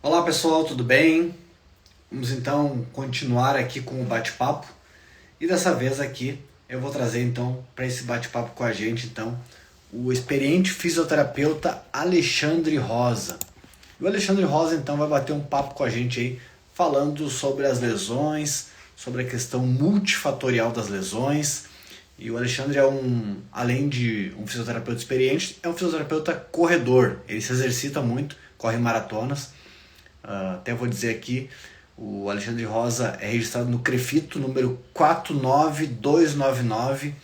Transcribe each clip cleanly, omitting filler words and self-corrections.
Olá pessoal, tudo bem? Vamos então continuar aqui com o bate-papo e dessa vez aqui eu vou trazer então para esse bate-papo com a gente então o experiente fisioterapeuta Alexandre Rosa. E o Alexandre Rosa então vai bater um papo com a gente aí falando sobre as lesões, sobre a questão multifatorial das lesões. E o Alexandre além de um fisioterapeuta experiente, é um fisioterapeuta corredor. Ele se exercita muito, corre maratonas. Até vou dizer aqui, o Alexandre Rosa é registrado no CREFITO número 49299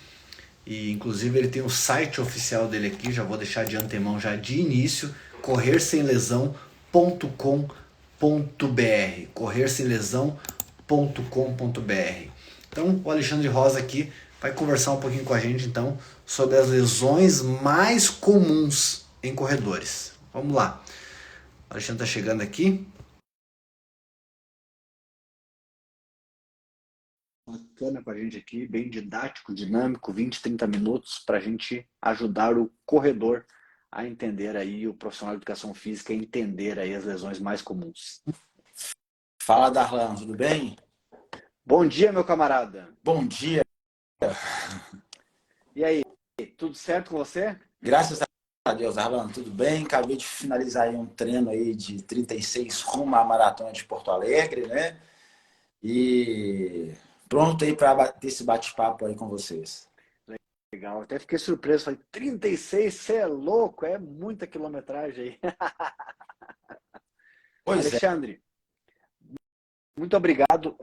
e inclusive ele tem o site oficial dele aqui, já vou deixar de antemão, já de início, corrersemlesão.com.br, corrersemlesão.com.br. Então o Alexandre Rosa aqui vai conversar um pouquinho com a gente então sobre as lesões mais comuns em corredores. Vamos lá. O Alexandre está chegando aqui. Bacana com a gente aqui, bem didático, dinâmico, 20, 30 minutos para a gente ajudar o corredor a entender aí, o profissional de educação física a entender aí as lesões mais comuns. Fala, Darlan, tudo bem? Bom dia, meu camarada. Bom dia. E aí, tudo certo com você? Graças a Deus, Darlan, tudo bem? Acabei de finalizar aí um treino aí de 36 rumo à Maratona de Porto Alegre, né? E pronto aí para bater esse bate-papo aí com vocês. Legal, até fiquei surpreso, falei, 36, você é louco, é muita quilometragem aí. Pois é, Alexandre, muito obrigado.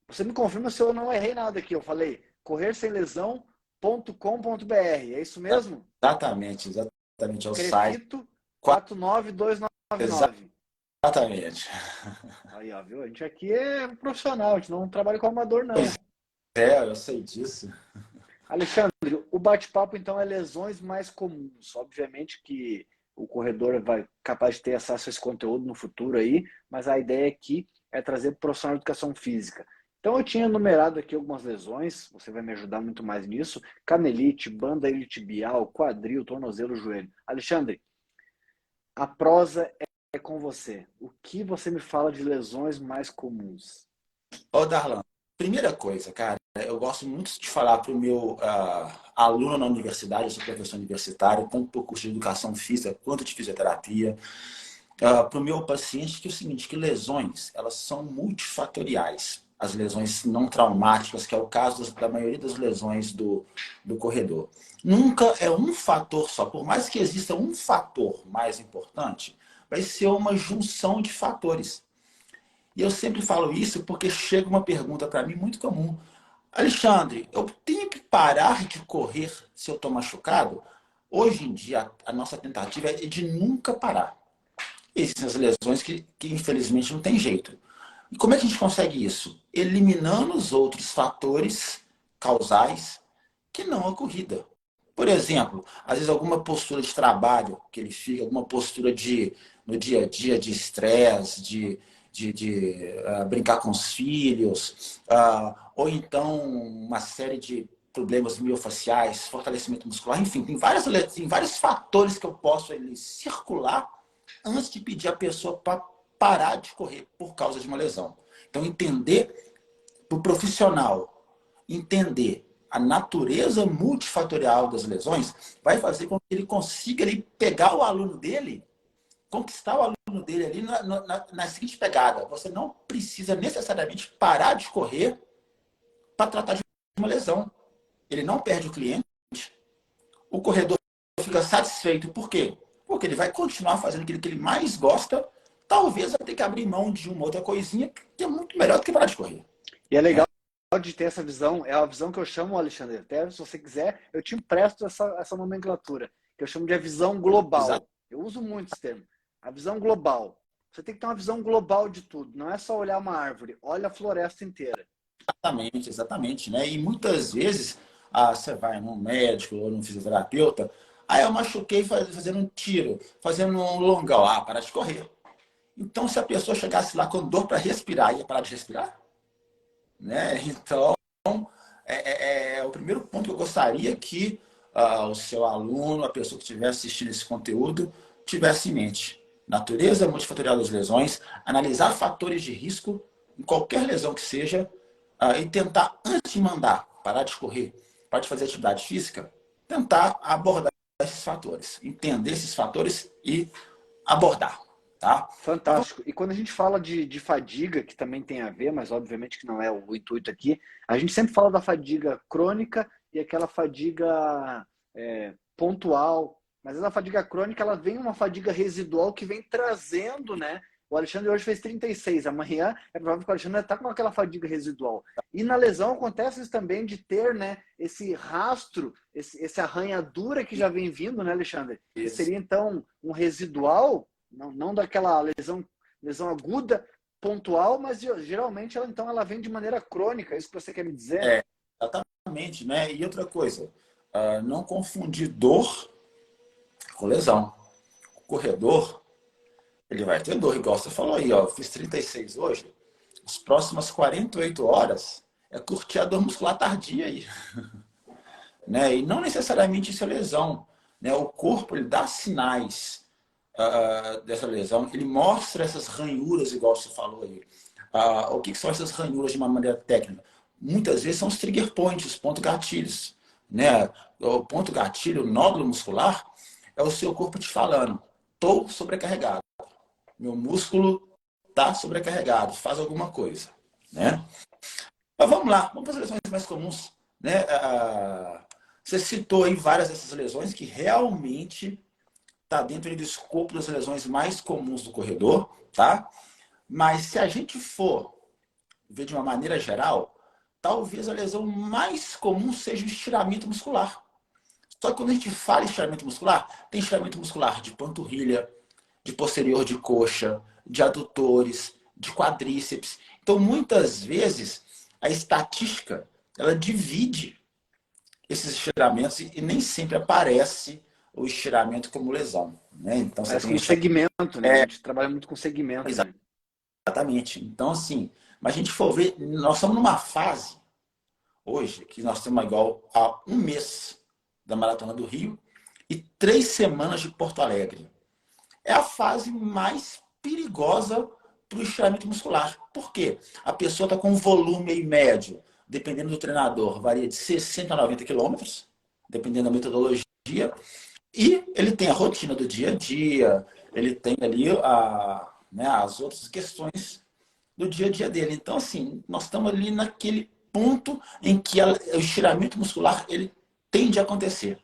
Você me confirma se eu não errei nada aqui, eu falei corrersemlesão.com.br, é isso mesmo? exatamente, é o site. Crefito 49299. Exatamente. Aí, ó, viu? A gente aqui é profissional, a gente não trabalha com amador, não. Pois é, eu sei disso. Alexandre, o bate-papo então é lesões mais comuns. Obviamente que o corredor vai capaz de ter acesso a esse conteúdo no futuro aí, mas a ideia aqui é trazer para o profissional de educação física. Então eu tinha enumerado aqui algumas lesões, você vai me ajudar muito mais nisso: canelite, banda iliotibial, quadril, tornozelo, joelho. Alexandre, a prosa é com você. O que você me fala de lesões mais comuns? Ô, Darlan, primeira coisa, cara, eu gosto muito de falar para o meu aluno na universidade, eu sou professor universitário, tanto por curso de educação física quanto de fisioterapia, para o meu paciente, que é o seguinte, que lesões, elas são multifatoriais. As lesões não traumáticas, que é o caso da maioria das lesões do corredor. Nunca é um fator só, por mais que exista um fator mais importante, vai ser uma junção de fatores. E eu sempre falo isso porque chega uma pergunta para mim muito comum. Alexandre, eu tenho que parar de correr se eu estou machucado? Hoje em dia, a nossa tentativa é de nunca parar. Existem as lesões que infelizmente não tem jeito. E como é que a gente consegue isso? Eliminando os outros fatores causais que não a corrida. Por exemplo, às vezes alguma postura de trabalho que ele fica, alguma postura no dia a dia de estresse, de brincar com os filhos, ou então uma série de problemas miofaciais, fortalecimento muscular, enfim, tem vários fatores que eu posso circular antes de pedir a pessoa para parar de correr por causa de uma lesão. Então, entender para o profissional, entender a natureza multifatorial das lesões vai fazer com que ele consiga ali, pegar o aluno dele, conquistar o aluno dele ali na seguinte pegada. Você não precisa necessariamente parar de correr para tratar de uma lesão. Ele não perde o cliente, o corredor fica satisfeito. Por quê? Porque ele vai continuar fazendo aquilo que ele mais gosta, talvez vai ter que abrir mão de uma outra coisinha que é muito melhor do que parar de correr. E é legal de ter essa visão, é a visão que eu chamo, Alexandre, até se você quiser, eu te empresto essa nomenclatura, que eu chamo de a visão global. Exato. Eu uso muito esse termo. A visão global. Você tem que ter uma visão global de tudo. Não é só olhar uma árvore, olha a floresta inteira. Exatamente, né? E muitas vezes você vai num médico ou num fisioterapeuta, aí eu machuquei fazendo um tiro, fazendo um longão, para de correr. Então, se a pessoa chegasse lá com dor para respirar, ia parar de respirar? Né? Então, é o primeiro ponto que eu gostaria que o seu aluno, a pessoa que estiver assistindo esse conteúdo, tivesse em mente. natureza multifatorial das lesões, analisar fatores de risco em qualquer lesão que seja, e tentar, antes de mandar parar de correr, parar de fazer atividade física, tentar abordar esses fatores, entender esses fatores e abordar. Tá? Fantástico. E quando a gente fala de fadiga, que também tem a ver, mas obviamente que não é o intuito aqui, a gente sempre fala da fadiga crônica e aquela fadiga pontual. Mas a fadiga crônica, ela vem uma fadiga residual que vem trazendo, né? O Alexandre hoje fez 36, amanhã é provável que o Alexandre está com aquela fadiga residual. E na lesão acontece isso também de ter, né, esse rastro, esse arranhadura que já vem vindo, né, Alexandre? Que seria então um residual, não daquela lesão aguda, pontual, mas geralmente ela vem de maneira crônica, é isso que você quer me dizer? Exatamente, né? E outra coisa, não confundir dor com lesão. O corredor, ele vai ter dor, igual você falou aí, ó, eu fiz 36 hoje, as próximas 48 horas é curtir a dor muscular tardia aí. Né? E não necessariamente isso é lesão. Né? O corpo, ele dá sinais dessa lesão, ele mostra essas ranhuras, igual você falou aí. O que são essas ranhuras de uma maneira técnica? Muitas vezes são os trigger points, os pontos gatilhos. Né? O ponto gatilho, o nódulo muscular, é o seu corpo te falando: estou sobrecarregado, meu músculo está sobrecarregado, faz alguma coisa. Né? Mas vamos lá, vamos para as lesões mais comuns. Né? Você citou aí várias dessas lesões que realmente está dentro do escopo das lesões mais comuns do corredor, tá? Mas se a gente for ver de uma maneira geral, talvez a lesão mais comum seja o estiramento muscular. Só que quando a gente fala em estiramento muscular, tem estiramento muscular de panturrilha, de posterior de coxa, de adutores, de quadríceps. Então, muitas vezes, a estatística, ela divide esses estiramentos e nem sempre aparece o estiramento como lesão. Né? Então, você Parece tem como segmento, né? A gente trabalha muito com segmento, né? exatamente. Então, assim, mas a gente for ver, nós estamos numa fase, hoje, que nós temos igual a um mês da Maratona do Rio e 3 semanas de Porto Alegre. É a fase mais perigosa para o estiramento muscular. Por quê? A pessoa está com um volume aí médio, dependendo do treinador, varia de 60 a 90 quilômetros, dependendo da metodologia. E ele tem a rotina do dia a dia, ele tem ali né, as outras questões do dia a dia dele. Então, assim, nós estamos ali naquele ponto em que o estiramento muscular ele tende a acontecer.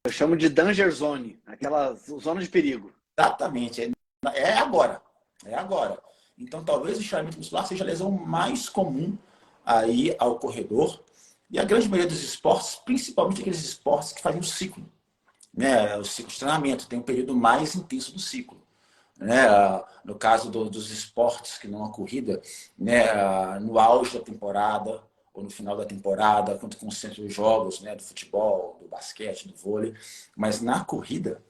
Eu chamo de danger zone, aquela zona de perigo. Exatamente. É agora. É agora. Então, talvez o estiramento muscular seja a lesão mais comum aí ao corredor. E a grande maioria dos esportes, principalmente aqueles esportes que fazem o ciclo. Né? O ciclo de treinamento tem um período mais intenso do ciclo. Né? No caso dos esportes que não a corrida, né? No auge da temporada ou no final da temporada, quando concentra os jogos, né? Do futebol, do basquete, do vôlei. Mas na corrida,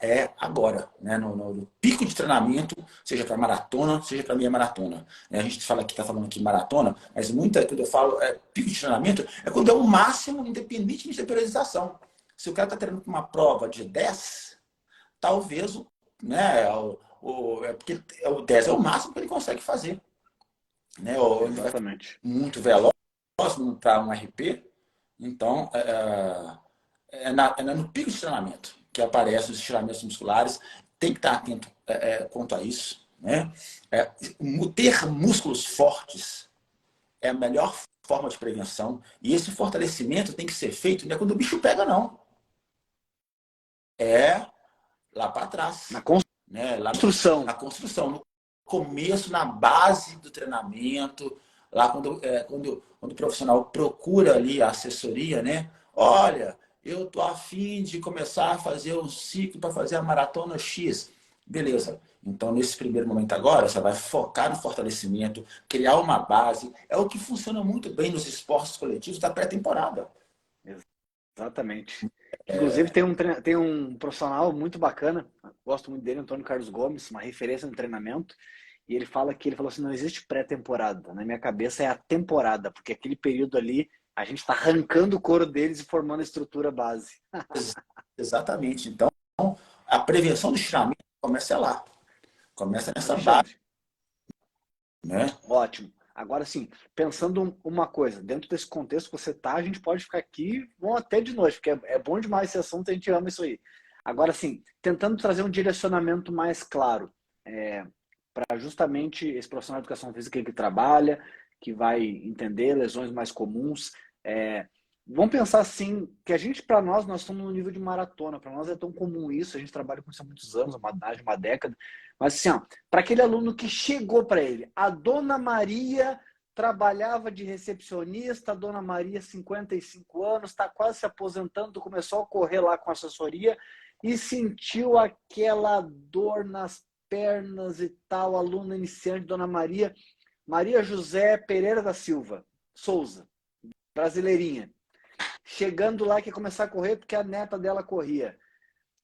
é agora, né? No pico de treinamento, seja para maratona, seja para meia maratona. A gente fala que está falando aqui maratona, mas quando eu falo pico de treinamento, é quando é o máximo, independente da periodização. Se o cara está treinando para uma prova de 10, talvez né, porque o 10 é o máximo que ele consegue fazer. Né? Ou ele vai Exatamente. muito veloz para um RP, então no pico de treinamento que aparecem os estiramentos musculares, tem que estar atento quanto a isso. Né? Ter músculos fortes é a melhor forma de prevenção, e esse fortalecimento tem que ser feito não é quando o bicho pega, não. É lá para trás. Na né? construção. Na construção, no começo, na base do treinamento, lá quando o profissional procura ali a assessoria, né? Olha, eu tô a fim de começar a fazer um ciclo para fazer a maratona X. Beleza. Então, nesse primeiro momento agora, você vai focar no fortalecimento, criar uma base. É o que funciona muito bem nos esportes coletivos da pré-temporada. Exatamente. Inclusive, tem um profissional muito bacana, gosto muito dele, Antônio Carlos Gomes, uma referência no treinamento, e ele falou assim, não existe pré-temporada. Na minha cabeça é a temporada, porque aquele período ali, a gente está arrancando o couro deles e formando a estrutura base. Exatamente. Então, a prevenção do estiramento começa lá. Começa nessa base, Alexandre, né? ótimo. Agora sim, pensando uma coisa, dentro desse contexto que você tá, a gente pode ficar aqui, vão até de noite, porque é bom demais esse assunto, a gente ama isso aí. Agora sim, tentando trazer um direcionamento mais claro, para justamente esse profissional de educação física que trabalha, que vai entender lesões mais comuns. Vamos pensar assim, que a gente, para nós estamos no nível de maratona, para nós é tão comum isso, a gente trabalha com isso há muitos anos, mais de uma década, mas assim, para aquele aluno que chegou para ele, a Dona Maria trabalhava de recepcionista, a Dona Maria, 55 anos, está quase se aposentando, começou a correr lá com assessoria e sentiu aquela dor nas pernas e tal, aluna iniciante, Dona Maria, Maria José Pereira da Silva, Souza, brasileirinha. Chegando lá, que ia começar a correr porque a neta dela corria.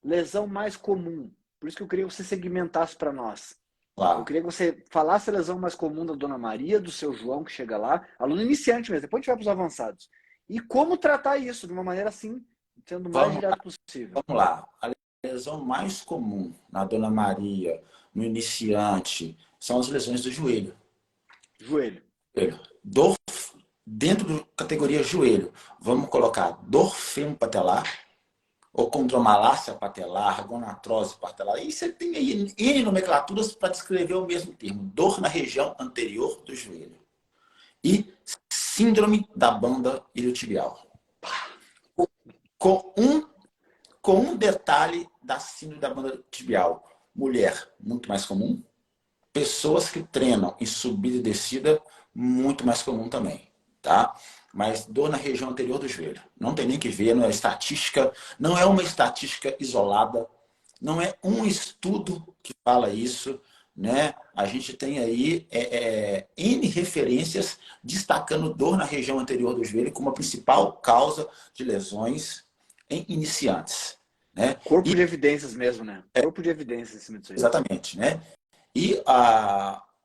Lesão mais comum. Por isso que eu queria que você segmentasse para nós. Eu Claro. queria que você falasse a lesão mais comum da Dona Maria, do seu João, que chega lá, aluno iniciante mesmo, depois a gente vai para os avançados. E como tratar isso de uma maneira assim, sendo o mais Vamos direto possível. Vamos lá. A lesão mais comum na Dona Maria, no iniciante, são as lesões do joelho. Joelho. Dor dentro da categoria joelho. Vamos colocar dor femopatelar, ou condromalácia patelar, gonatrose patelar. E você tem aí N nomenclaturas para descrever o mesmo termo. Dor na região anterior do joelho. E síndrome da banda iliotibial. Com um Com um detalhe da síndrome da banda tibial. Mulher, muito mais comum. Pessoas que treinam em subida e descida, muito mais comum também. Tá? Mas dor na região anterior do joelho. Não tem nem que ver, não é estatística, não é uma estatística isolada, não é um estudo que fala isso. Né? A gente tem aí N referências destacando dor na região anterior do joelho como a principal causa de lesões em iniciantes. Né? Corpo de evidências mesmo, né? Corpo de evidências em cima disso aí. Exatamente. Né? E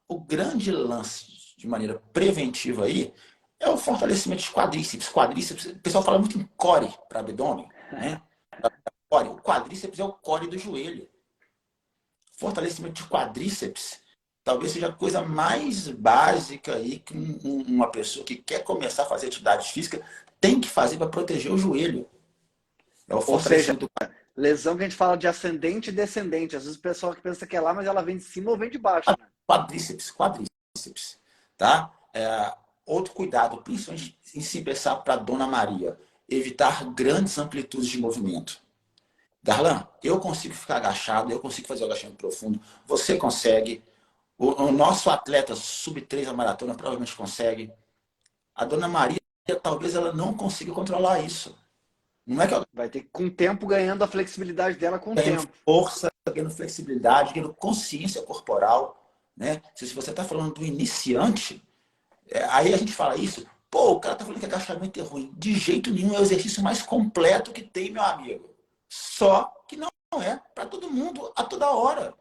o grande lance de maneira preventiva aí é o fortalecimento de quadríceps. Quadríceps, o pessoal fala muito em core para abdômen. Né? Core. O quadríceps é o core do joelho. Fortalecimento de quadríceps talvez seja a coisa mais básica aí que uma pessoa que quer começar a fazer atividade física tem que fazer para proteger o joelho. É o Ou seja, fortalecimento do lesão que a gente fala de ascendente e descendente. Às vezes o pessoal que pensa que é lá, mas ela vem de cima ou vem de baixo, né? quadríceps. Quadríceps. Tá? Outro cuidado, principalmente em se pensar para Dona Maria, evitar grandes amplitudes de movimento. Darlan, eu consigo ficar agachado, eu consigo fazer o agachamento profundo, você consegue. O nosso atleta sub-3 na maratona provavelmente consegue. A Dona Maria, talvez ela não consiga controlar isso. Não é que ela Vai ter que, com o tempo, ganhando a flexibilidade dela com o ganha tempo. força, ganhando flexibilidade, ganhando consciência corporal. Né? Se você está falando do iniciante, aí a gente fala isso, pô, o cara tá falando que agachamento é ruim. De jeito nenhum, é o exercício mais completo que tem, meu amigo. Só que não é para todo mundo a toda hora.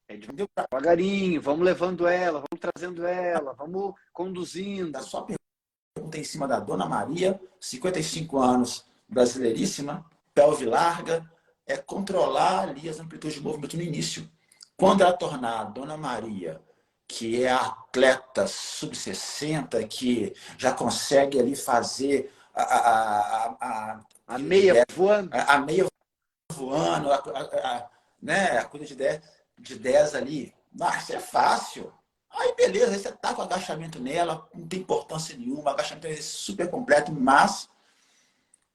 É Entendeu? devagarinho, vamos levando ela, vamos trazendo ela, vamos A conduzindo. sua pergunta em cima da Dona Maria, 55 anos, brasileiríssima, pelve larga, é controlar ali as amplitudes de movimento no início. Quando ela tornar a Dona Maria, que é a atleta sub-60, que já consegue ali fazer A meia voando. a meia voando, né, a coisa de 10 ali, mas é fácil. Aí beleza, aí você tá com agachamento nela, não tem importância nenhuma, o agachamento é super completo, mas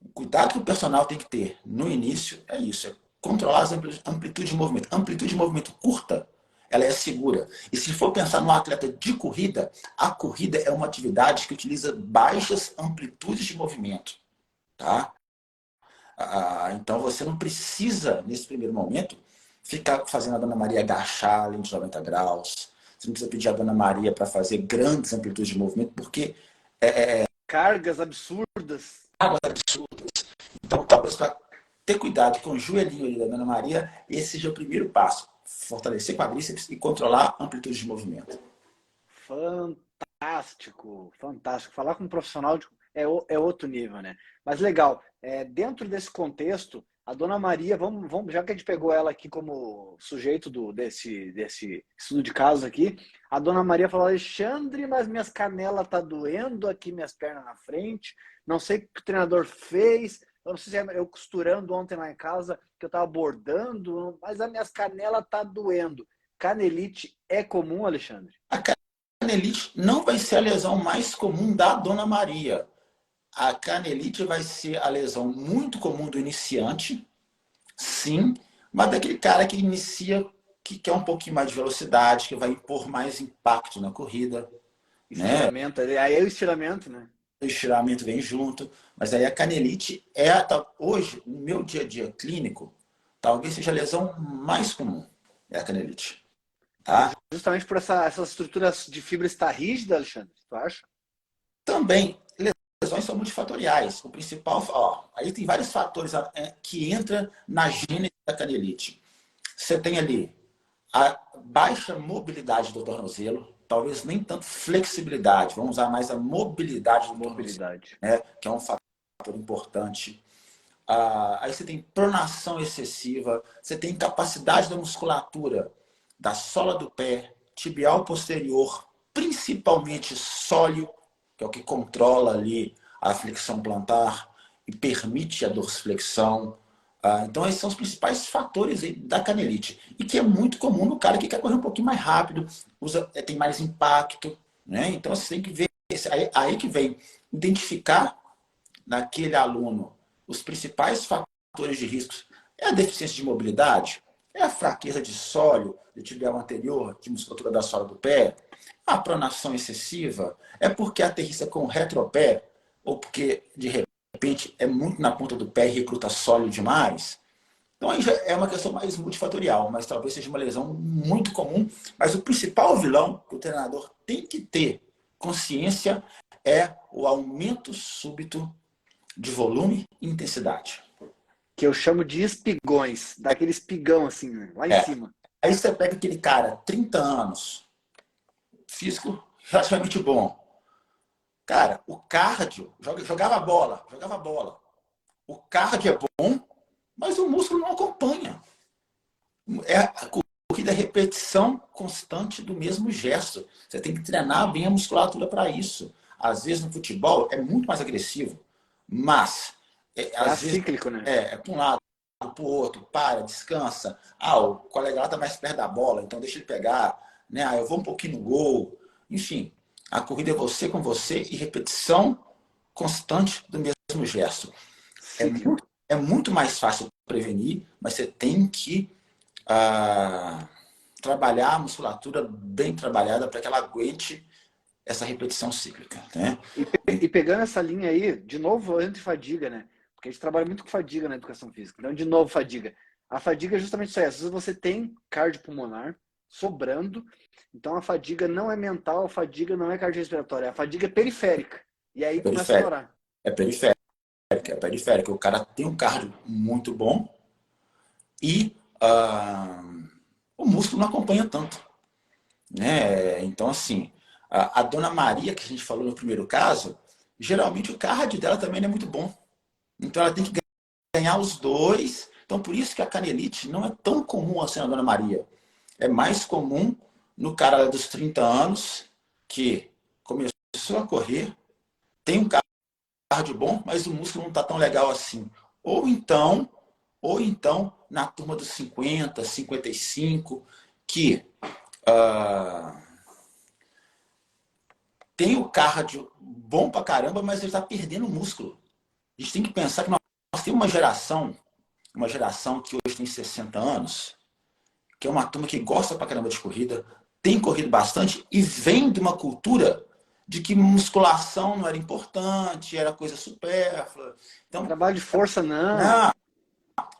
o cuidado que o personal tem que ter no início é isso, é controlar as amplitudes de movimento. Amplitude de movimento curta, ela é segura. E se for pensar num atleta de corrida, a corrida é uma atividade que utiliza baixas amplitudes de movimento. Tá? Então você não precisa, nesse primeiro momento, ficar fazendo a Dona Maria agachar além de 90 graus. Você não precisa pedir a Dona Maria para fazer grandes amplitudes de movimento, porque Cargas absurdas. águas absurdas. Então, talvez para ter cuidado com o joelhinho ali da Dona Maria, esse seja o primeiro passo. Fortalecer quadríceps e controlar a amplitude de movimento. Fantástico, fantástico. Falar com um profissional é outro nível, né? Mas legal, dentro desse contexto, A Dona Maria, já que a gente pegou ela aqui como sujeito desse estudo de casos aqui, a Dona Maria falou: Alexandre, mas minhas canelas tá doendo aqui, minhas pernas na frente, não sei o que o treinador fez, eu não sei se é eu costurando ontem lá em casa, que eu tava bordando, mas as minhas canelas tá doendo. Canelite é comum, Alexandre? A canelite não vai ser a lesão mais comum da Dona Maria. A canelite vai ser a lesão muito comum do iniciante, sim, mas daquele cara que inicia, que quer um pouquinho mais de velocidade, que vai impor mais impacto na corrida, né? Estiramento, aí é o estiramento, né? O estiramento vem junto, mas aí a canelite hoje, no meu dia a dia clínico, talvez seja a lesão mais comum, é a canelite, tá? Justamente por essa estrutura de fibra estar rígida, Alexandre, tu acha? Também, lesões são multifatoriais. O principal, ó, aí tem vários fatores que entram na gênese da canelite. Você tem ali a baixa mobilidade do tornozelo, talvez nem tanto flexibilidade, vamos usar mais a mobilidade do tornozelo, né? Que é um fator importante. Aí você tem pronação excessiva, você tem capacidade da musculatura da sola do pé, tibial posterior, principalmente sóleo, que é o que controla ali a flexão plantar e permite a dorsiflexão. Então, esses são os principais fatores aí da canelite. E que é muito comum no cara que quer correr um pouquinho mais rápido, tem mais impacto. Né? Então, você tem que ver. Aí que vem identificar naquele aluno os principais fatores de risco. É a deficiência de mobilidade? É a fraqueza de sólio, de tibial anterior, de musculatura da sola do pé? A pronação excessiva? É porque aterrissa com o retropé? Ou porque, de repente, é muito na ponta do pé e recruta sólio demais? Então, aí já é uma questão mais multifatorial, mas talvez seja uma lesão muito comum. Mas o principal vilão que o treinador tem que ter consciência é o aumento súbito de volume e intensidade. Que eu chamo de espigões, daquele espigão assim, né? Lá em cima. Aí você pega aquele cara, 30 anos, físico relativamente bom. Cara, o cardio, jogava bola. O cardio é bom, mas o músculo não acompanha. É a corrida é repetição constante do mesmo gesto. Você tem que treinar bem a musculatura para isso. Às vezes no futebol é muito mais agressivo, mas às vezes acíclico, né? é para um lado, para o outro, para, descansa. O colega lá está mais perto da bola, então deixa ele pegar. Né? Eu vou um pouquinho no gol. Enfim, a corrida é você com você e repetição constante do mesmo gesto. É muito mais fácil prevenir, mas você tem que trabalhar a musculatura bem trabalhada para que ela aguente essa repetição cíclica. Né? E pegando essa linha aí, de novo, anti-fadiga, né? Porque a gente trabalha muito com fadiga na educação física. Então, de novo, fadiga. A fadiga é justamente isso aí. Às vezes você tem cardiopulmonar sobrando, então a fadiga não é mental, a fadiga não é cardiorrespiratória, a fadiga é periférica. E aí começa a piorar. É periférica. O cara tem um cardio muito bom e o músculo não acompanha tanto. Né? Então, assim, a Dona Maria, que a gente falou no primeiro caso, geralmente o cardio dela também não é muito bom. Então, ela tem que ganhar os dois. Então, por isso que a canelite não é tão comum assim na Dona Maria. É mais comum no cara dos 30 anos que começou a correr, tem um cardio bom, mas o músculo não está tão legal assim. Ou então, na turma dos 50, 55, que tem o cardio bom pra caramba, mas ele está perdendo músculo. A gente tem que pensar que nós temos uma geração que hoje tem 60 anos, que é uma turma que gosta pra caramba de corrida, tem corrido bastante e vem de uma cultura de que musculação não era importante, era coisa supérflua. Então, trabalho de força, não. Não,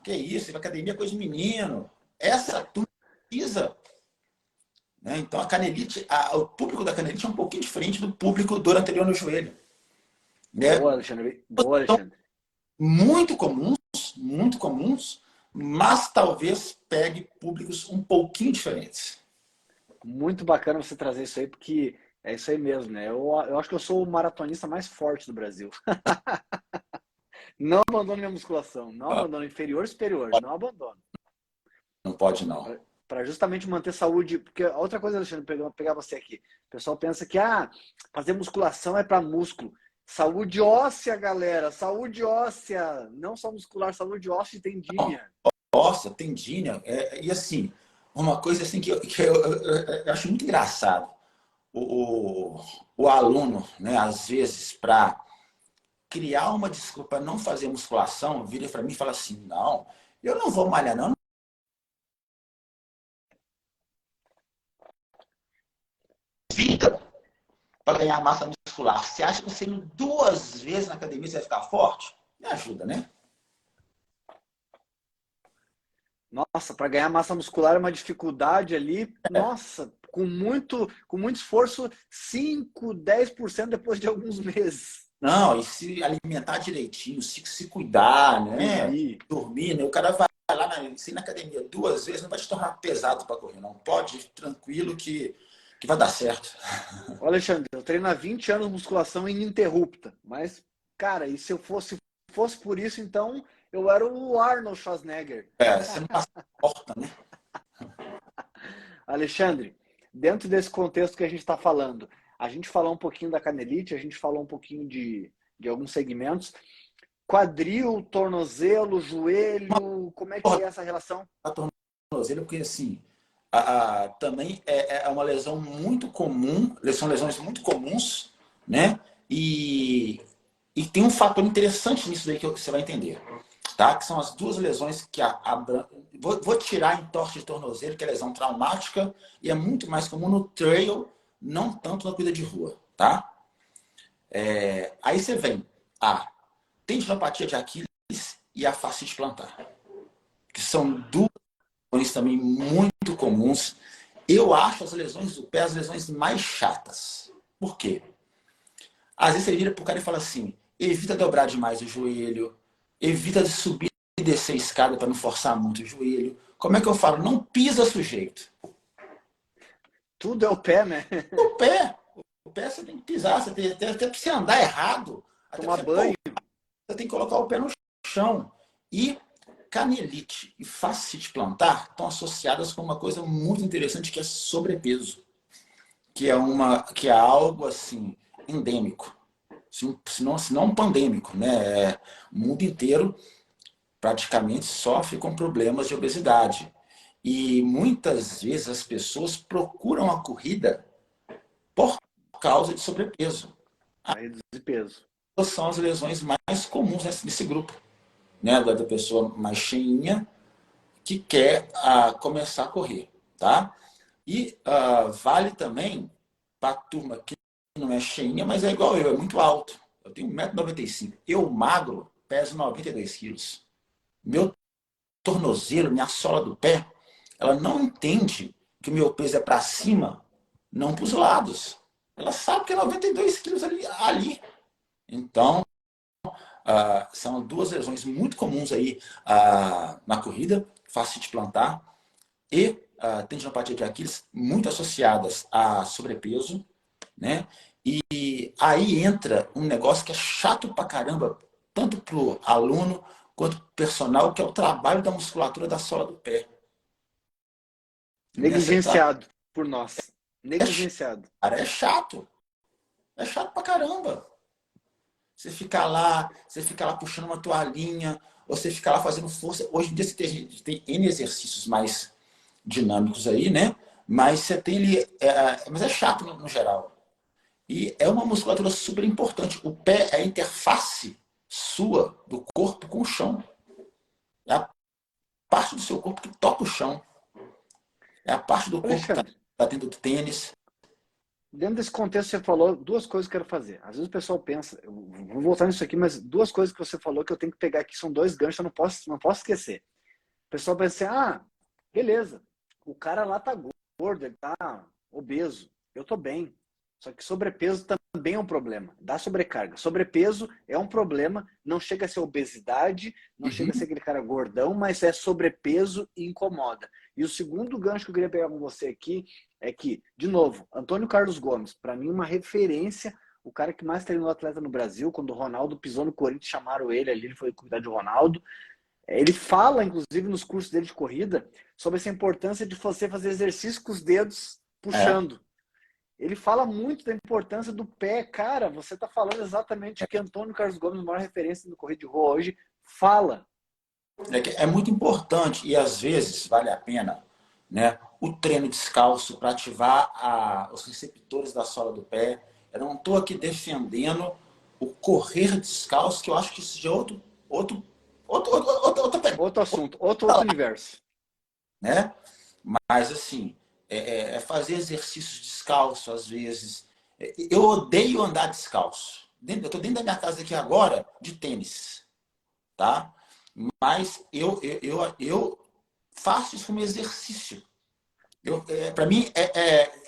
que isso, academia é coisa de menino. Essa turma precisa. Né? Então, a canelite, o público da canelite é um pouquinho diferente do público dor anterior no joelho. Né? Boa, Alexandre. Boa, Alexandre. Muito comuns, mas talvez pegue públicos um pouquinho diferentes. Muito bacana você trazer isso aí, porque é isso aí mesmo, né? Eu acho que eu sou o maratonista mais forte do Brasil. Não abandono minha musculação. Não Ah, abandono. Inferior, superior. Não abandono. não pode, não. Para justamente manter saúde. Porque a outra coisa, Alexandre, pegar você aqui. O pessoal pensa que fazer musculação é para músculo. Saúde óssea, galera. Saúde óssea. Não só muscular, saúde óssea e tendínea. Nossa, tendinha. E assim, uma coisa assim eu acho muito engraçado. O, o, o aluno, né, às vezes, para criar uma desculpa para não fazer musculação, vira para mim e fala assim: não, eu não vou malhar, não. Vida para ganhar massa muscular. Você acha que você indo 2 vezes na academia você vai ficar forte? Me ajuda, né? Nossa, para ganhar massa muscular é uma dificuldade ali. Nossa, com muito esforço, 5, 10% depois de alguns meses. Não, e se alimentar direitinho, se cuidar, né? Dormir. Dormir, né? O cara vai lá na academia 2 vezes, não vai te tornar pesado para correr, não. Pode ir tranquilo que vai dar certo. Olha, Alexandre, eu treino há 20 anos musculação ininterrupta. Mas, cara, e se eu fosse por isso, então eu era o Arnold Schwarzenegger. Você não passa porta, né? Alexandre, dentro desse contexto que a gente está falando, a gente falou um pouquinho da canelite, a gente falou um pouquinho de alguns segmentos. Quadril, tornozelo, joelho, como é que é essa relação? A tornozelo, porque assim, também é uma lesão muito comum, são lesões muito comuns, né? E tem um fator interessante nisso daí que você vai entender, tá? Que são as duas lesões que vou tirar em torte de tornozelo, que é lesão traumática, e é muito mais comum no trail, não tanto na corrida de rua, tá? Aí você vem a tendinopatia de Aquiles e a fascite plantar, que são duas lesões também muito comuns. Eu acho as lesões do pé as lesões mais chatas. Por quê? Às vezes você vira pro cara e fala assim: evita dobrar demais o joelho, evita de subir e descer a escada para não forçar muito o joelho. Como é que eu falo? Não pisa sujeito. Tudo é o pé, né? O pé você tem que pisar, você tem, até que você andar errado, até Tomar você, banho. você tem que colocar o pé no chão. E canelite e fascite plantar estão associadas com uma coisa muito interessante que é sobrepeso, que é algo assim endêmico, se não pandêmico, né? O mundo inteiro praticamente sofre com problemas de obesidade. E muitas vezes as pessoas procuram a corrida por causa de sobrepeso. Para reduzir peso. São as lesões mais comuns nesse grupo, né? Da pessoa mais cheinha que quer começar a correr, tá? E vale também para a turma que não é cheinha, mas é igual eu, é muito alto. Eu tenho 1,95 m. Eu, magro, peso 92 quilos. Meu tornozelo, minha sola do pé, ela não entende que o meu peso é para cima, não para os lados. Ela sabe que é 92 quilos ali. Então, são duas lesões muito comuns aí na corrida, fascite plantar e tendinopatia de Aquiles, muito associadas a sobrepeso, né? E aí entra um negócio que é chato pra caramba, tanto pro aluno quanto pro personal, que é o trabalho da musculatura da sola do pé. Negligenciado por nós. Negligenciado. Cara, é chato. É chato pra caramba. Você fica lá puxando uma toalhinha, ou você fica lá fazendo força. Hoje em dia você tem N exercícios mais dinâmicos aí, né? Mas você tem ali. Mas é chato no geral. E é uma musculatura super importante. O pé é a interface sua, do corpo, com o chão. É a parte do seu corpo que toca o chão. É a parte do corpo que Alexandre, está dentro do tênis. dentro desse contexto você falou duas coisas que eu quero fazer. Às vezes o pessoal pensa, eu vou voltar nisso aqui, mas duas coisas que você falou que eu tenho que pegar aqui, são dois ganchos, eu não posso esquecer. O pessoal pensa assim, beleza, o cara lá tá gordo, ele tá obeso, eu tô bem. Só que sobrepeso também é um problema, dá sobrecarga. Sobrepeso é um problema, não chega a ser obesidade, não chega a ser Uhum. aquele cara gordão, mas é sobrepeso e incomoda. E o segundo gancho que eu queria pegar com você aqui é que, de novo, Antônio Carlos Gomes, para mim uma referência, o cara que mais treinou atleta no Brasil. Quando o Ronaldo pisou no Corinthians, chamaram ele ali, ele foi cuidar de Ronaldo. Ele fala, inclusive, nos cursos dele de corrida, sobre essa importância de você fazer exercício com os dedos É, puxando. Ele fala muito da importância do pé. Cara, você está falando exatamente o que Antônio Carlos Gomes, maior referência no corrida de rua hoje, fala. é muito importante e às vezes vale a pena, né, o treino descalço para ativar os receptores da sola do pé. Eu não estou aqui defendendo o correr descalço, que eu acho que isso já é outra pegada, Outro assunto, outro universo. né? Mas assim, é fazer exercícios descalço às vezes. Eu odeio andar descalço. Eu estou dentro da minha casa aqui agora de tênis, tá? Mas eu faço isso como exercício. Para mim,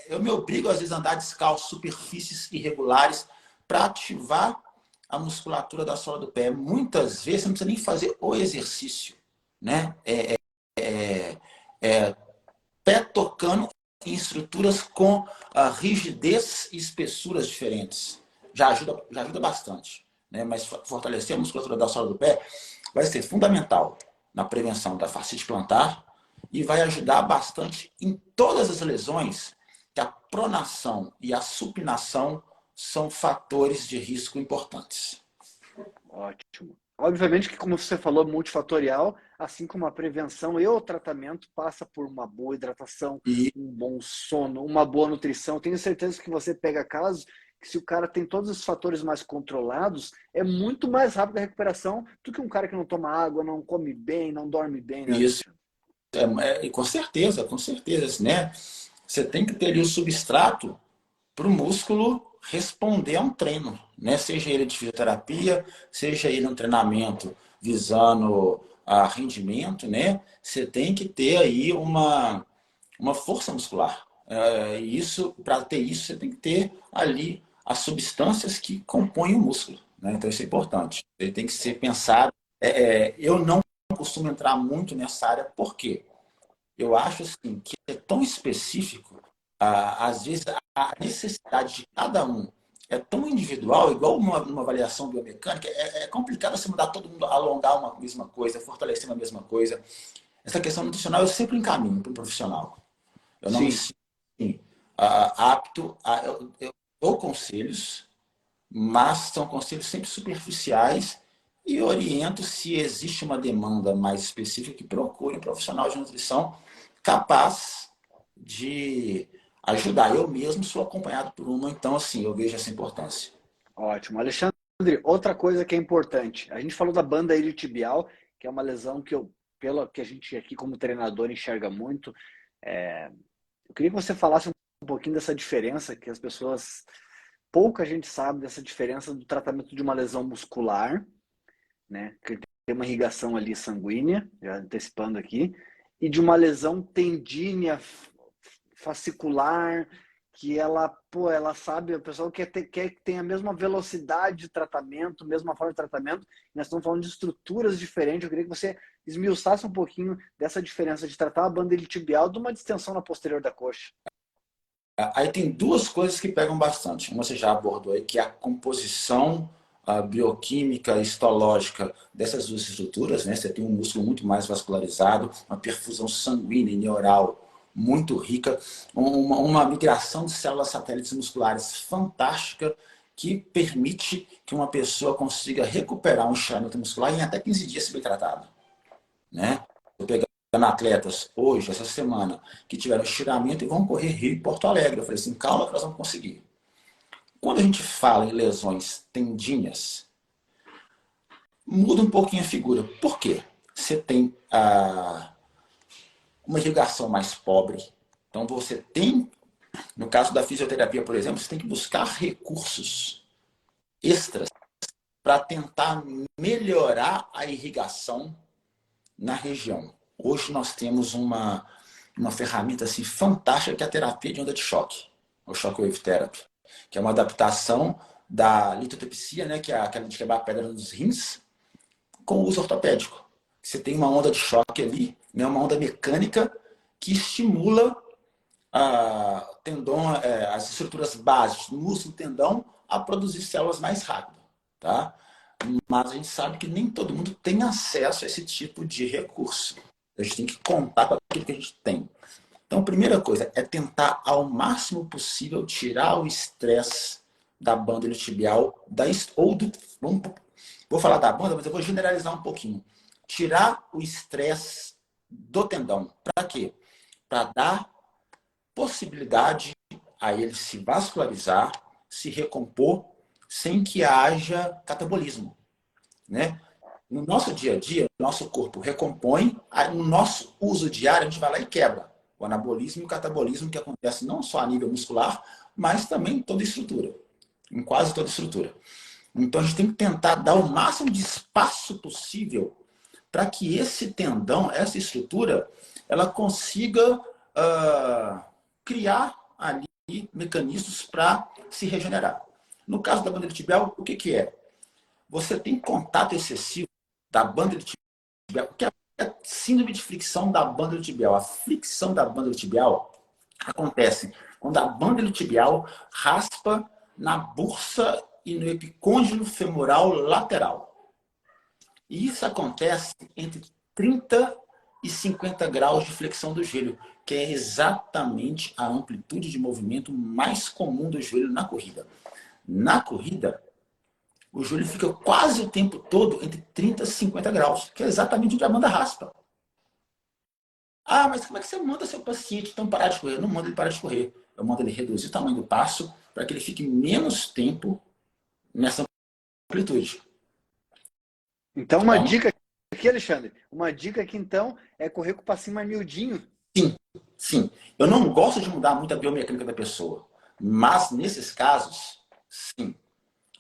eu me obrigo às vezes a andar descalço, superfícies irregulares, para ativar a musculatura da sola do pé. Muitas vezes você não precisa nem fazer o exercício, né? Pé tocando em estruturas com rigidez e espessuras diferentes. Já ajuda bastante, né? Mas fortalecer a musculatura da sola do pé vai ser fundamental na prevenção da fascite plantar e vai ajudar bastante em todas as lesões que a pronação e a supinação são fatores de risco importantes. Ótimo. Obviamente que, como você falou, multifatorial, assim como a prevenção e o tratamento passa por uma boa hidratação, E um bom sono, uma boa nutrição. Tenho certeza que você pega casos que, se o cara tem todos os fatores mais controlados, é muito mais rápida a recuperação do que um cara que não toma água, não come bem, não dorme bem, né, isso Alexandre? com certeza, né? Você tem que ter ali o substrato para o músculo responder a um treino, né? Seja ele de fisioterapia, seja ele um treinamento visando rendimento, né? Você tem que ter aí uma força muscular. Isso, para ter isso, você tem que ter ali as substâncias que compõem o músculo, né? Então isso é importante. Ele tem que ser pensado. Eu não costumo entrar muito nessa área, por quê? Eu acho assim, que é tão específico, às vezes a necessidade de cada um é tão individual, igual uma avaliação biomecânica, é complicado você mudar todo mundo a alongar uma mesma coisa, fortalecer uma mesma coisa. Essa questão nutricional eu sempre encaminho para o profissional. Eu não me Sim. sinto assim, apto a. Eu dou conselhos, mas são conselhos sempre superficiais e oriento se existe uma demanda mais específica que procure um profissional de nutrição capaz de ajudar. Eu mesmo sou acompanhado por uma, então assim, eu vejo essa importância. Ótimo. Alexandre, outra coisa que é importante. A gente falou da banda iliotibial, que é uma lesão que pelo que a gente aqui como treinador enxerga muito. É, eu queria que você falasse um pouquinho dessa diferença que as pessoas, pouca gente sabe dessa diferença do tratamento de uma lesão muscular, né, que tem uma irrigação ali sanguínea, já antecipando aqui, e de uma lesão tendínea fascicular, que ela, pô, ela sabe, o pessoal quer que tenha a mesma velocidade de tratamento, mesma forma de tratamento. Nós estamos falando de estruturas diferentes. Eu queria que você esmiuçasse um pouquinho dessa diferença de tratar a banda iliotibial de uma distensão na posterior da coxa. Aí tem duas coisas que pegam bastante. Uma você já abordou aí, que é a composição bioquímica, histológica dessas duas estruturas, né? Você tem um músculo muito mais vascularizado, uma perfusão sanguínea e neural muito rica, uma migração de células satélites musculares fantástica que permite que uma pessoa consiga recuperar um estiramento muscular em até 15 dias se bem tratado, né? Eu pegando atletas hoje, essa semana, que tiveram estiramento e vão correr Rio e Porto Alegre. Eu falei assim, calma que nós vamos conseguir. Quando a gente fala em lesões tendíneas, muda um pouquinho a figura. Por quê? Você tem uma irrigação mais pobre. Então você tem, no caso da fisioterapia, por exemplo, você tem que buscar recursos extras para tentar melhorar a irrigação na região. Hoje nós temos uma ferramenta assim, fantástica que é a terapia de onda de choque, o Shockwave Therapy, que é uma adaptação da litotripsia, né, que é aquela de quebrar a pedra nos rins, com o uso ortopédico. Você tem uma onda de choque ali, né, uma onda mecânica que estimula tendão, as estruturas básicas, músculo, tendão, a produzir células mais rápido, tá? Mas a gente sabe que nem todo mundo tem acesso a esse tipo de recurso. A gente tem que contar com aquilo que a gente tem. Então, a primeira coisa é tentar, ao máximo possível, tirar o estresse da banda iliotibial, vou falar da banda, mas eu vou generalizar um pouquinho. Tirar o estresse do tendão. Para quê? Para dar possibilidade a ele se vascularizar, se recompor, sem que haja catabolismo, né? No nosso dia a dia, o nosso corpo recompõe, no nosso uso diário, a gente vai lá e quebra o anabolismo e o catabolismo que acontece não só a nível muscular, mas também em toda a estrutura, em quase toda a estrutura. Então a gente tem que tentar dar o máximo de espaço possível para que esse tendão, essa estrutura, ela consiga criar ali mecanismos para se regenerar. No caso da banda iliotibial, o que, que é? Você tem contato excessivo da banda iliotibial, que é a síndrome de fricção da banda iliotibial. A fricção da banda iliotibial acontece quando a banda iliotibial raspa na bursa e no epicôndilo femoral lateral. E isso acontece entre 30 e 50 graus de flexão do joelho, que é exatamente a amplitude de movimento mais comum do joelho na corrida. Na corrida, o joelho fica quase o tempo todo entre 30 e 50 graus, que é exatamente onde a banda raspa. Ah, mas como é que você manda seu paciente então parar de correr? Eu não mando ele parar de correr. Eu mando ele reduzir o tamanho do passo para que ele fique menos tempo nessa amplitude. Então, uma Então, dica aqui, Alexandre, uma dica aqui, então, é correr com o passinho mais miudinho. sim, sim. Eu não gosto de mudar muito a biomecânica da pessoa, mas nesses casos, sim.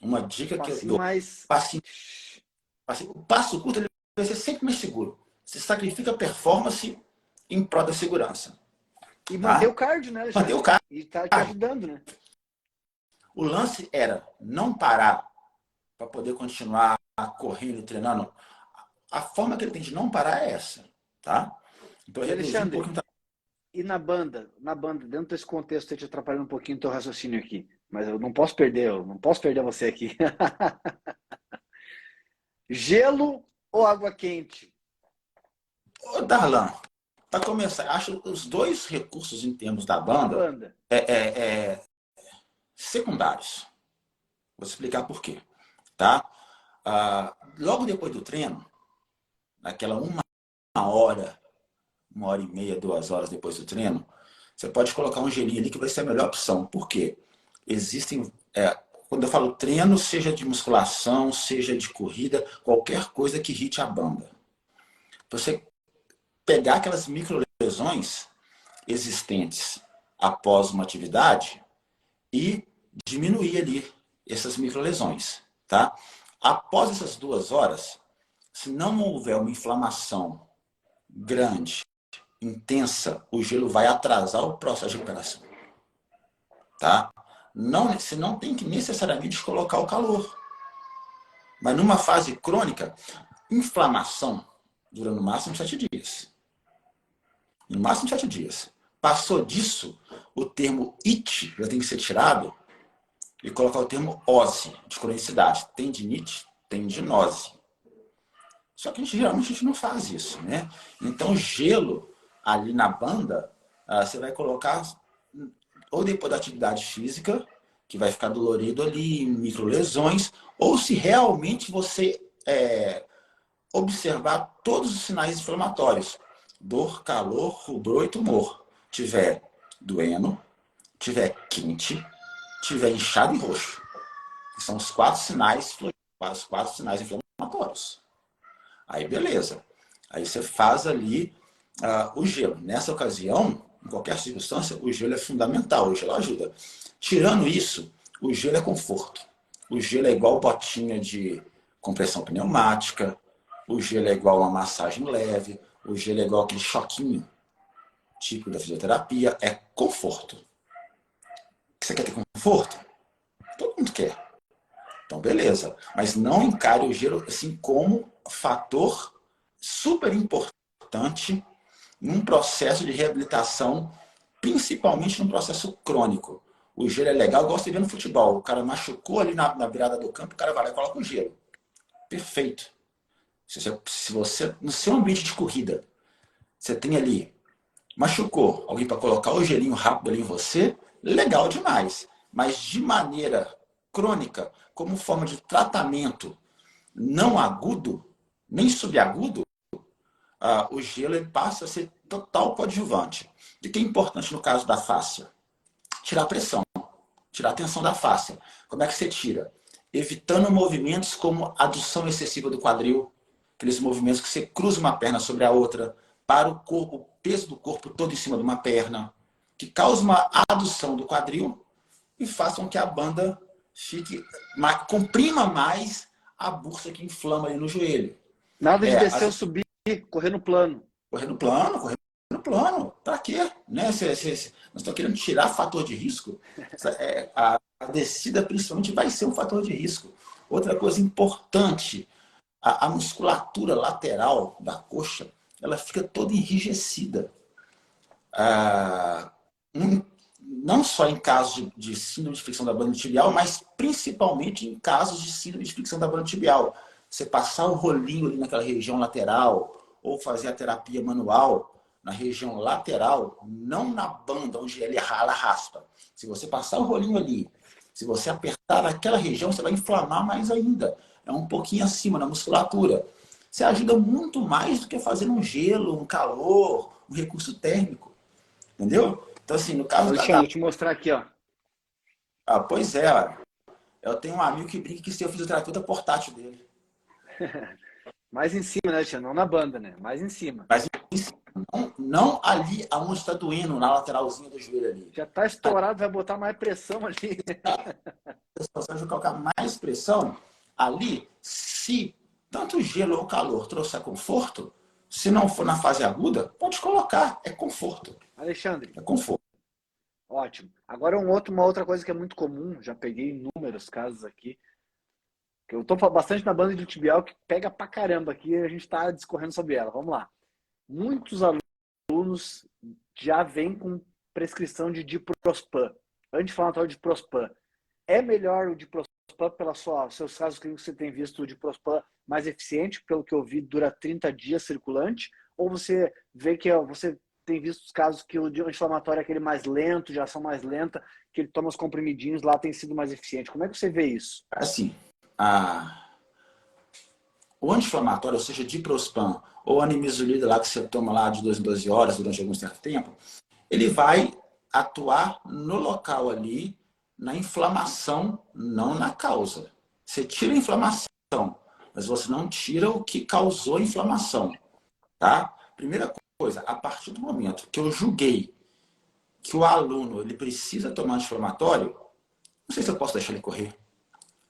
Uma dica que eu Passinho dou, mais... o passo curto ele vai ser sempre mais seguro. Você sacrifica a performance em prol da segurança. E manter o Tá? cardio, né, Manter o Alexandre? carro. E tá te ajudando, né? O lance era não parar para poder continuar correndo, treinando. A forma que ele tem de não parar é essa, tá? Então eu E reduzi um Alexandre, pouquinho. e na banda, dentro desse contexto, eu te atrapalhando um pouquinho o teu raciocínio aqui, mas eu não posso perder você aqui. Gelo ou água quente? Ô, Darlan, para começar, acho os dois recursos em termos da Na banda banda. secundários. Vou explicar por quê, tá? Logo depois do treino, naquela hora, 1h30, 2 horas depois do treino, você pode colocar um gelinho ali que vai ser a melhor opção. Por quê? Existem, quando eu falo treino, seja de musculação, seja de corrida, qualquer coisa que irrite a banda. Você pegar aquelas microlesões existentes após uma atividade e diminuir ali essas microlesões, tá? Após essas 2 horas, se não houver uma inflamação grande, intensa, o gelo vai atrasar o processo de recuperação, tá? Não, você não tem que necessariamente colocar o calor. Mas numa fase crônica, inflamação dura no máximo 7 dias. No máximo 7 dias. Passou disso, o termo it já tem que ser tirado e colocar o termo ose, de cronicidade. Tendinite, tendinose. Só que geralmente a gente não faz isso, né? Então, gelo ali na banda, você vai colocar ou depois da atividade física, que vai ficar dolorido ali, microlesões, ou se realmente você observar todos os sinais inflamatórios, dor, calor, rubor e tumor. Tiver doendo, tiver quente, tiver inchado e roxo. Que são os 4 sinais inflamatórios. Aí beleza. Aí você faz ali o gelo. Nessa ocasião, em qualquer circunstância, o gelo é fundamental, o gelo ajuda. Tirando isso, o gelo é conforto. O gelo é igual botinha de compressão pneumática, o gelo é igual uma massagem leve, o gelo é igual aquele choquinho típico da fisioterapia, é conforto. Você quer ter conforto? Todo mundo quer. Então, beleza. Mas não encare o gelo assim como fator super importante num processo de reabilitação, principalmente num processo crônico. O gelo é legal, eu gosto de ver no futebol. O cara machucou ali na beirada do campo, o cara vai lá e coloca o gelo. Perfeito. Se você, no seu ambiente de corrida, você tem ali, machucou alguém para colocar o gelinho rápido ali em você, legal demais. Mas de maneira crônica, como forma de tratamento não agudo, nem subagudo, o gelo ele passa a ser total coadjuvante. O que é importante no caso da fáscia? Tirar a pressão, tirar a tensão da fáscia. Como é que você tira? Evitando movimentos como adução excessiva do quadril, aqueles movimentos que você cruza uma perna sobre a outra, para o corpo, o peso do corpo todo em cima de uma perna, que causa uma adução do quadril e façam que a banda comprima mais a bursa que inflama ali no joelho. Nada de descer ou subir, correr no plano. Correr no plano, correr no plano. Pra quê? Né? Nós estamos querendo tirar fator de risco. A descida, principalmente, vai ser um fator de risco. Outra coisa importante, a musculatura lateral da coxa, ela fica toda enrijecida. Não só em casos de síndrome de fricção da banda tibial, mas principalmente em casos de síndrome de fricção da banda tibial. Você passar o rolinho ali naquela região lateral, ou fazer a terapia manual na região lateral, não na banda onde ela raspa. Se você passar o rolinho ali, se você apertar naquela região, você vai inflamar mais ainda. É um pouquinho acima na musculatura. Você ajuda muito mais do que fazer um gelo, um calor, um recurso térmico. Entendeu? Então, assim, no caso Alexandre, vou te mostrar aqui, ó. Pois é, ó. Eu tenho um amigo que brinca que ser o fisioterapeuta portátil dele. Mais em cima, né, Alexandre? Não na banda, né? Mais em cima. Mas não ali aonde está doendo, na lateralzinha do joelho ali. Já está estourado, vai botar mais pressão ali. Se você colocar mais pressão, ali, se tanto gelo ou calor trouxer conforto, se não for na fase aguda, pode colocar. É conforto. Alexandre. É conforto. Ótimo. Agora uma outra coisa que é muito comum, já peguei inúmeros casos aqui, que eu estou bastante na banda de tibial, que pega pra caramba aqui e a gente está discorrendo sobre ela. Vamos lá. Muitos alunos já vêm com prescrição de diprospan, anti-inflamatório de diprospan. É melhor o diprospan, pelos seus casos clínicos, você tem visto o diprospan mais eficiente, pelo que eu vi, dura 30 dias circulante, ou você vê que você tem visto os casos que o anti-inflamatório é aquele mais lento, de ação mais lenta, que ele toma os comprimidinhos lá, tem sido mais eficiente. Como é que você vê isso? Assim, o anti-inflamatório, ou seja, diprospan ou animizolida lá que você toma lá de 2 em 12 horas durante algum certo tempo, ele vai atuar no local ali, na inflamação, não na causa. Você tira a inflamação, mas você não tira o que causou a inflamação, tá? Primeira coisa, a partir do momento que eu julguei que o aluno ele precisa tomar anti-inflamatório, não sei se eu posso deixar ele correr.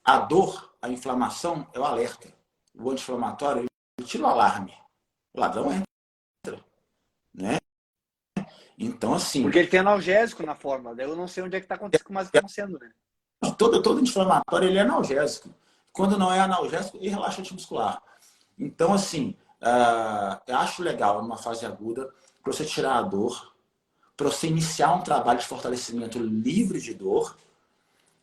A dor, a inflamação é o alerta. O anti-inflamatório, ele tira o alarme. O ladrão entra, né? Então, assim... Porque ele tem analgésico na fórmula, daí eu não sei onde é que está acontecendo, né? Todo anti-inflamatório, ele é analgésico. Quando não é analgésico, ele é relaxante muscular. Então, assim, eu acho legal, numa fase aguda, para você tirar a dor, para você iniciar um trabalho de fortalecimento livre de dor,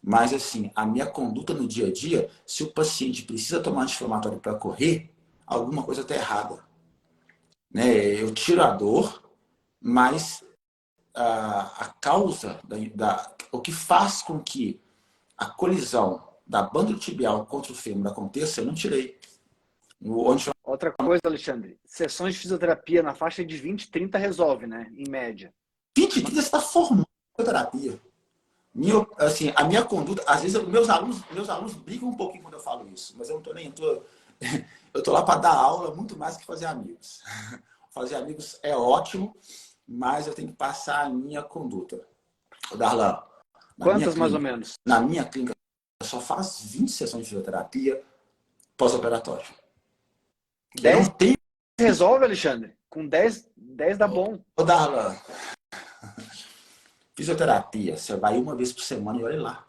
mas, assim, a minha conduta no dia a dia, se o paciente precisa tomar anti-inflamatório para correr, alguma coisa está errada. Né? Eu tiro a dor, mas a causa, o que faz com que a colisão da banda tibial contra o fêmur aconteça, eu não tirei. Outra coisa, Alexandre, sessões de fisioterapia na faixa de 20, 30 resolve, né? Em média. 20, 30 você está formando fisioterapia. Assim, a minha conduta, às vezes meus alunos brigam um pouquinho quando eu falo isso, mas eu não tô nem... Eu tô lá para dar aula muito mais que fazer amigos. Fazer amigos é ótimo, mas eu tenho que passar a minha conduta. Darlan, quantas mais ou menos? Na minha clínica, eu só faço 20 sessões de fisioterapia pós-operatório. 10 resolve, Alexandre? Com 10 dá bom. Ô, Darlan, fisioterapia, você vai uma vez por semana e olha lá.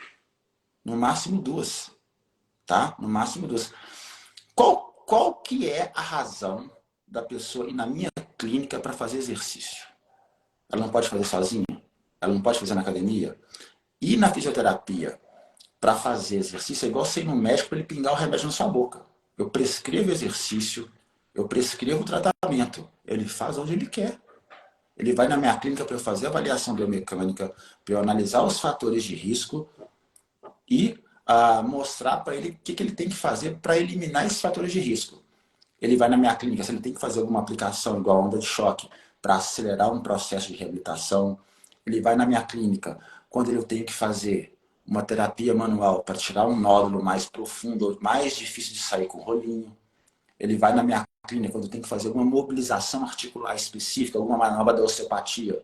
No máximo 2. Tá? No máximo 2. Qual que é a razão da pessoa ir na minha clínica para fazer exercício? Ela não pode fazer sozinha? Ela não pode fazer na academia? Ir na fisioterapia para fazer exercício é igual você ir no médico para ele pingar o remédio na sua boca. Eu prescrevo exercício, eu prescrevo tratamento. Ele faz onde ele quer. Ele vai na minha clínica para eu fazer avaliação biomecânica, para eu analisar os fatores de risco e mostrar para ele o que ele tem que fazer para eliminar esses fatores de risco. Ele vai na minha clínica, se ele tem que fazer alguma aplicação igual a onda de choque para acelerar um processo de reabilitação. Ele vai na minha clínica quando eu tenho que fazer uma terapia manual para tirar um nódulo mais profundo, mais difícil de sair com rolinho. Ele vai na minha clínica quando eu tenho que fazer alguma mobilização articular específica, alguma manobra da osteopatia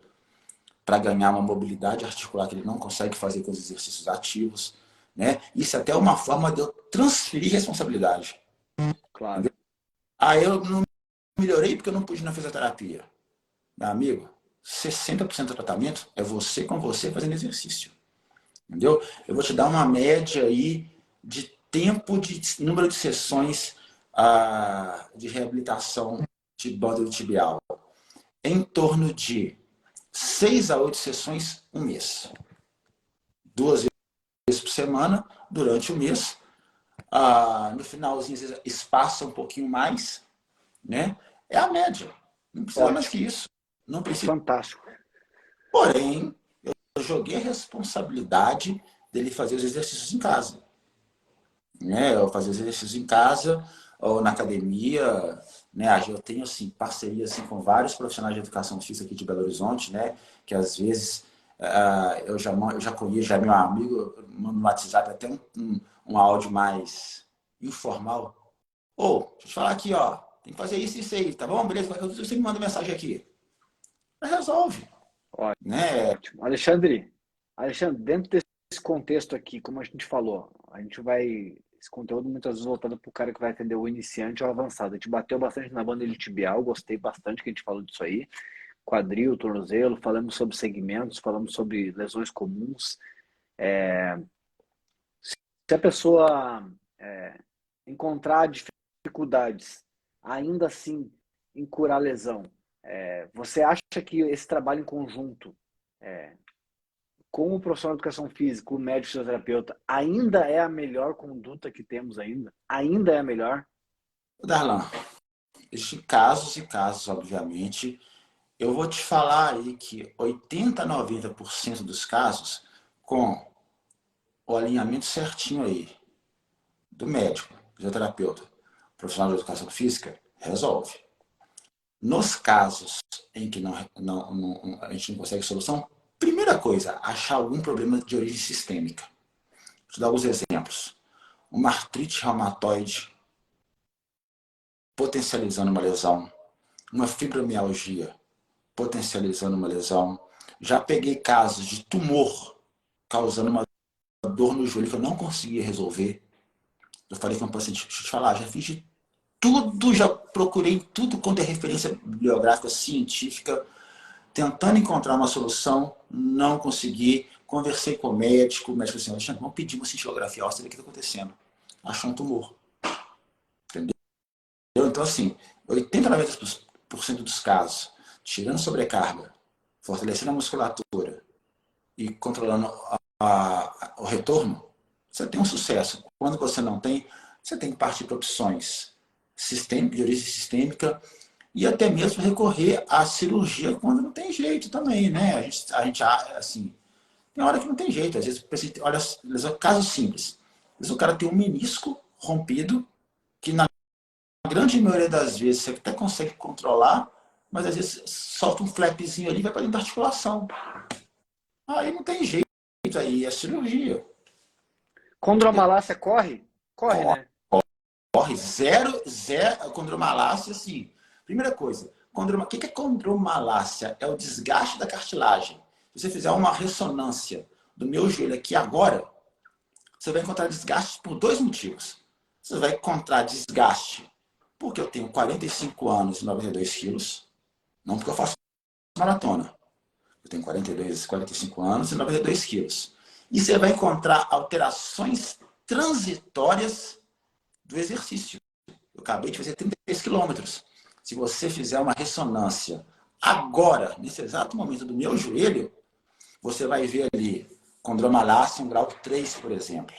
para ganhar uma mobilidade articular que ele não consegue fazer com os exercícios ativos. Né? Isso até é uma forma de eu transferir responsabilidade. Claro. Entendeu? Aí eu não melhorei porque eu não pude ir na fisioterapia. Meu amigo, 60% do tratamento é você com você fazendo exercício. Entendeu? Eu vou te dar uma média aí de tempo, de número de sessões de reabilitação de bândalo tibial. Em torno de 6 a 8 sessões, um mês. 2 vezes por semana, durante o mês. No finalzinho, às vezes, espaça um pouquinho mais. Né? É a média. Não precisa mais que isso. Não precisa. Fantástico. Porém, eu joguei a responsabilidade dele fazer os exercícios em casa. Né? Eu fazer os exercícios em casa ou na academia. Né? Eu tenho assim, parceria assim, com vários profissionais de educação física aqui de Belo Horizonte, né? Que às vezes eu já conheço, já é meu amigo, mando no WhatsApp até um áudio mais informal. Deixa eu te falar aqui, ó. Tem que fazer isso e isso aí, tá bom? Beleza? Você me manda mensagem aqui. Mas resolve. Ótimo, Né? ótimo. Alexandre, dentro desse contexto aqui, como a gente falou, a gente vai. Esse conteúdo muitas vezes voltado para o cara que vai atender o iniciante ou o avançado. A gente bateu bastante na banda tibial, gostei bastante que a gente falou disso aí. Quadril, tornozelo, falamos sobre segmentos, falamos sobre lesões comuns. Se a pessoa encontrar dificuldades, ainda assim, em curar a lesão, você acha que esse trabalho em conjunto com o profissional de educação física, o médico fisioterapeuta, ainda é a melhor conduta que temos ainda? Ainda é a melhor? Darlan, existem casos e casos, obviamente. Eu vou te falar aí que 80% a 90% dos casos, com o alinhamento certinho aí do médico, fisioterapeuta, profissional de educação física, resolve. Nos casos em que a gente não consegue solução, primeira coisa, achar algum problema de origem sistêmica. Vou te dar alguns exemplos. Uma artrite reumatoide potencializando uma lesão. Uma fibromialgia potencializando uma lesão. Já peguei casos de tumor causando uma dor no joelho que eu não conseguia resolver. Eu falei com o paciente, deixa eu te falar, já fiz de tudo, já procurei tudo quanto é referência bibliográfica, científica, tentando encontrar uma solução, não consegui. Conversei com o médico disse assim, vamos pedir uma cintilografia, ó, você vê o que está acontecendo. Achou um tumor. Entendeu? Então, assim, 80% a 90% dos casos, tirando sobrecarga, fortalecendo a musculatura e controlando o retorno, você tem um sucesso. Quando você não tem, você tem que partir para opções sistêmicas, de origem sistêmica, e até mesmo recorrer à cirurgia quando não tem jeito também, né? A gente assim, tem hora que não tem jeito. Às vezes, olha, caso simples. Às vezes o cara tem um menisco rompido, que na grande maioria das vezes você até consegue controlar, mas às vezes solta um flapzinho ali e vai para dentro da articulação. Aí não tem jeito, aí é cirurgia. Condromalácia corre? Corre, né? Corre zero, condromalácia, assim. Primeira coisa, o que é condromalácia? É o desgaste da cartilagem. Se você fizer uma ressonância do meu joelho aqui agora, você vai encontrar desgaste por dois motivos. Você vai encontrar desgaste porque eu tenho 45 anos e 92 quilos, não porque eu faço maratona. Eu tenho 45 anos e 92 quilos. E você vai encontrar alterações transitórias do exercício. Eu acabei de fazer 33 quilômetros. Se você fizer uma ressonância agora, nesse exato momento do meu joelho, você vai ver ali condromalácia um grau 3, por exemplo.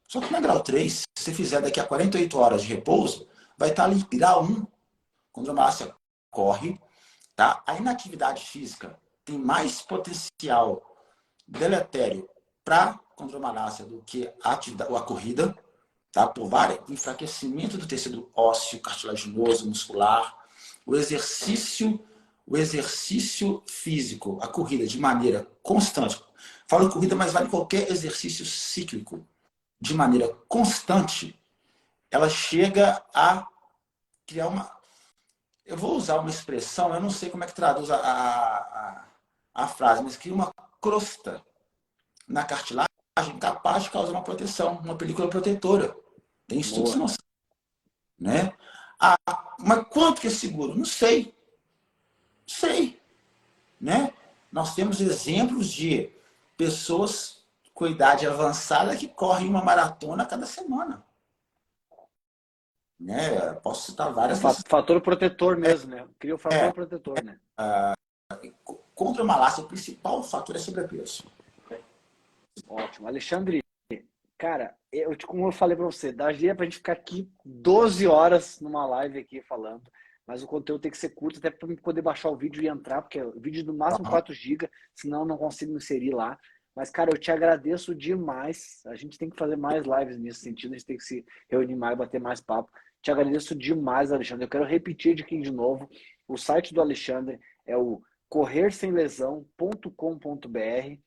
Só que na grau 3, se você fizer daqui a 48 horas de repouso, vai estar ali grau 1. Condromalácia corre, tá? A inatividade física tem mais potencial deletério para condromalácia do que a corrida, tá? Por vários enfraquecimento do tecido ósseo, cartilaginoso, muscular, o exercício físico, a corrida de maneira constante. Falo corrida, mas vale qualquer exercício cíclico de maneira constante, ela chega a criar uma... Eu vou usar uma expressão, eu não sei como é que traduz a frase, mas cria uma crosta na cartilagem capaz de causar uma proteção, uma película protetora. Tem estudos que não sabem, né? Mas quanto que é seguro? Não sei. Sei. Né? Nós temos exemplos de pessoas com idade avançada que correm uma maratona a cada semana. Né? Posso citar várias. Fator protetor mesmo, né? Cria o fator protetor, né? Contra a malária, o principal fator é sobrepeso. Ótimo. Alexandre, cara, como eu falei para você, daria pra gente ficar aqui 12 horas numa live aqui falando, mas o conteúdo tem que ser curto até para poder baixar o vídeo e entrar, porque o vídeo no máximo 4 GB, senão eu não consigo inserir lá. Mas, cara, eu te agradeço demais. A gente tem que fazer mais lives nesse sentido, a gente tem que se reunir mais, bater mais papo. Te agradeço demais, Alexandre. Eu quero repetir aqui de novo. O site do Alexandre é o corrersemlesão.com.br.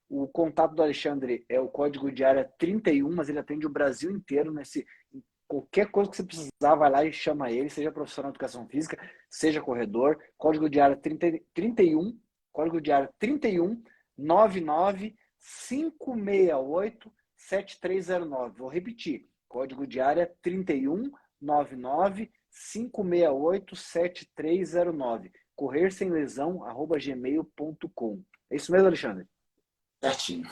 O contato do Alexandre é o código de área 31, mas ele atende o Brasil inteiro. Qualquer coisa que você precisar, vai lá e chama ele, seja profissional de educação física, seja corredor. Código de área 31, código de área 31 99 568 7309. Vou repetir. Código de área 31 99 568 7309. corrersemlesão@gmail.com. É isso mesmo, Alexandre? Certinho.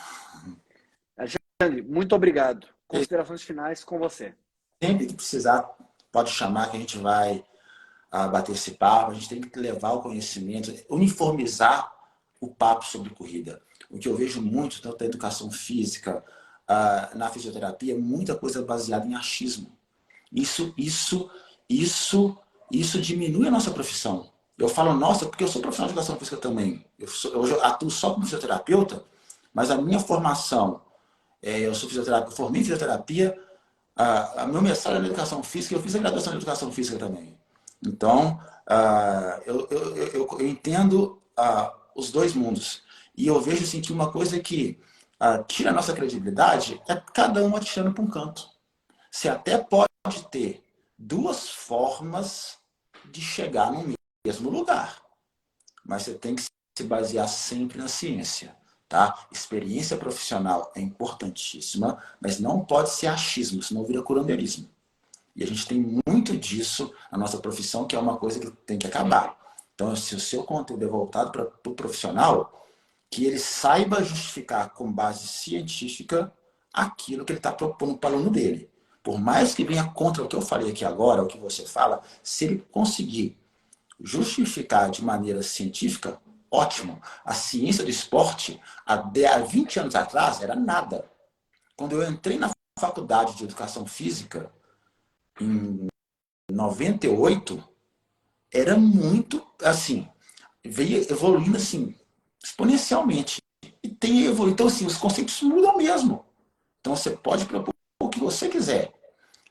Alexandre, muito obrigado. Considerações finais com você. Sempre que precisar, pode chamar que a gente vai bater esse papo. A gente tem que levar o conhecimento, uniformizar o papo sobre corrida. O que eu vejo muito, tanto na educação física, na fisioterapia, muita coisa baseada em achismo. Isso diminui a nossa profissão. Eu falo nossa porque eu sou profissional de educação física também. Eu atuo só como fisioterapeuta, mas a minha formação, eu sou fisioterapeuta, formei em fisioterapia, a meu mestrado é em educação física, eu fiz a graduação em educação física também. Então, eu entendo os dois mundos. E eu vejo assim, que uma coisa que tira a nossa credibilidade é cada um atirando para um canto. Você até pode ter duas formas de chegar no mesmo lugar, mas você tem que se basear sempre na ciência. Tá? Experiência profissional é importantíssima, mas não pode ser achismo, senão vira curandeirismo. E a gente tem muito disso na nossa profissão, que é uma coisa que tem que acabar. Então, se o seu conteúdo é voltado para o profissional, que ele saiba justificar com base científica aquilo que ele está propondo para o aluno dele. Por mais que venha contra o que eu falei aqui agora, o que você fala, se ele conseguir justificar de maneira científica, ótimo. A ciência do esporte, há 20 anos atrás, era nada. Quando eu entrei na faculdade de educação física, em 98, era muito, assim, veio evoluindo, assim, exponencialmente. E tem evoluído. Então, assim, os conceitos mudam mesmo. Então, você pode propor o que você quiser,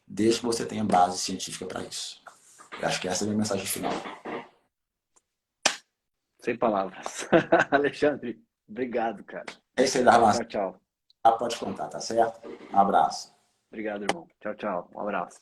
desde que você tenha base científica para isso. Eu acho que essa é a minha mensagem final. Sem palavras. Alexandre, obrigado, cara. É isso aí, Darlan. Tchau, tchau. Pode contar, tá certo? Um abraço. Obrigado, irmão. Tchau, tchau. Um abraço.